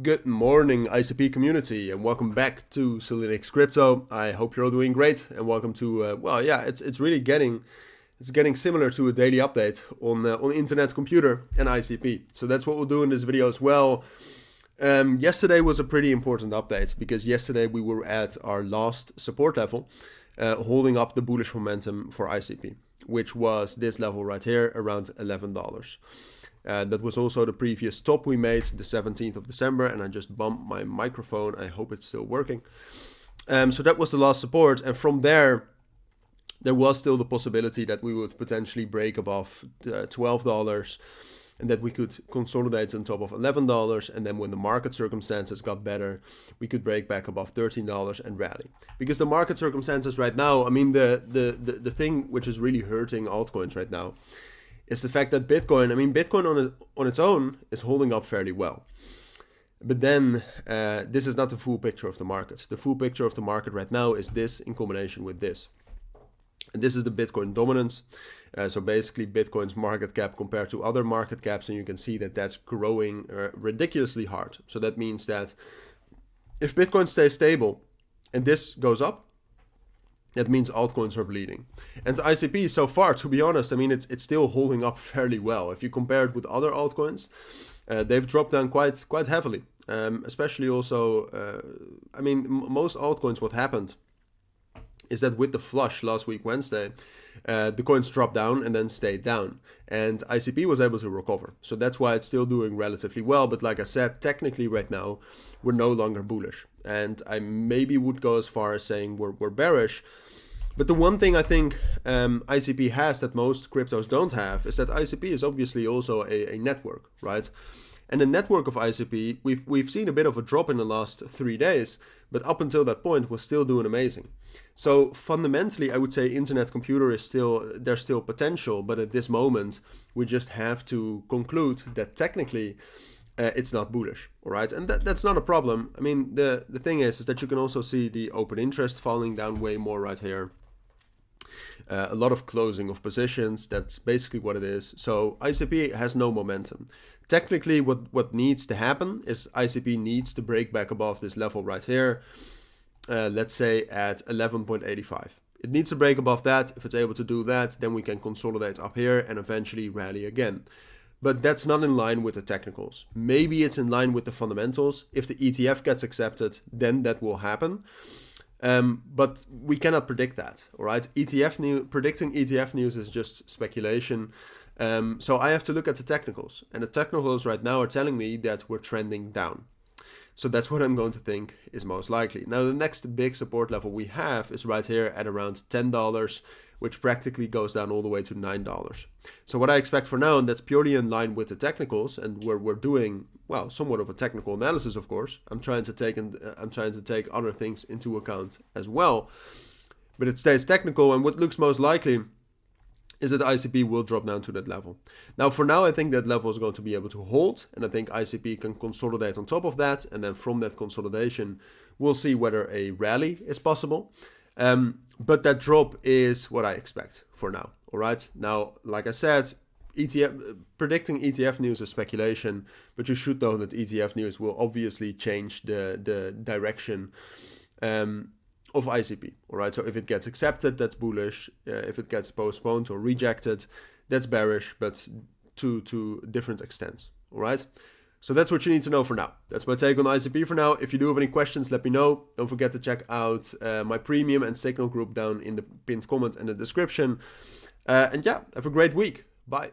Good morning, ICP community, and welcome back to Cilinix Crypto. I hope you're all doing great, and welcome to it's really getting similar to a daily update on internet, computer, and ICP. So that's what we'll do in this video as well. Yesterday was a pretty important update because yesterday we were at our last support level, holding up the bullish momentum for ICP, which was this level right here around $11. That was also the previous top we made, the 17th of December, and I just bumped my microphone. I hope it's still working. So that was the last support, and from there was still the possibility that we would potentially break above $12 and that we could consolidate on top of $11, and then when the market circumstances got better, we could break back above $13 and rally. Because the market circumstances right now, I mean, the thing which is really hurting altcoins right now is the fact that Bitcoin on its own is holding up fairly well. But then this is not the full picture of the market. The full picture of the market right now is this in combination with this. And this is the Bitcoin dominance. So basically Bitcoin's market cap compared to other market caps, and you can see that that's growing ridiculously hard. So that means that if Bitcoin stays stable and this goes up, that means altcoins are bleeding. And ICP so far, to be honest, I mean, it's still holding up fairly well. If you compare it with other altcoins, they've dropped down quite heavily. Especially also, most altcoins, what happened is that with the flush last week, Wednesday, the coins dropped down and then stayed down. And ICP was able to recover. So that's why it's still doing relatively well. But like I said, technically right now, we're no longer bullish. And I maybe would go as far as saying we're bearish. But the one thing I think ICP has that most cryptos don't have is that ICP is obviously also a network, right? And the network of ICP, we've seen a bit of a drop in the last 3 days, but up until that point was still doing amazing. So fundamentally, I would say internet computer there's still potential, but at this moment, we just have to conclude that technically it's not bullish, all right? And that's not a problem. I mean, the thing is that you can also see the open interest falling down way more right here. A lot of closing of positions, that's basically what it is. So ICP has no momentum. Technically, what needs to happen is ICP needs to break back above this level right here, let's say at 11.85. It needs to break above that. If it's able to do that, then we can consolidate up here and eventually rally again. But that's not in line with the technicals. Maybe it's in line with the fundamentals. If the ETF gets accepted, then that will happen. But we cannot predict that, all right? Predicting ETF news is just speculation. So I have to look at the technicals. And the technicals right now are telling me that we're trending down. So that's what I'm going to think is most likely. Now, the next big support level we have is right here at around $10, which practically goes down all the way to $9. So what I expect for now, and that's purely in line with the technicals, and we're doing, well, somewhat of a technical analysis, of course. I'm trying to take other things into account as well. But it stays technical, and what looks most likely is that ICP will drop down to that level. Now, for now, I think that level is going to be able to hold, and I think ICP can consolidate on top of that, and then from that consolidation, we'll see whether a rally is possible. But that drop is what I expect for now, all right? Now, like I said, predicting ETF news is speculation, but you should know that ETF news will obviously change the direction of ICP, all right? So if it gets accepted, that's bullish. If it gets postponed or rejected, that's bearish, but to different extents, all right? So that's what you need to know for now. That's my take on ICP for now. If you do have any questions, let me know. Don't forget to check out my premium and signal group down in the pinned comment and the description. And yeah, have a great week. Bye.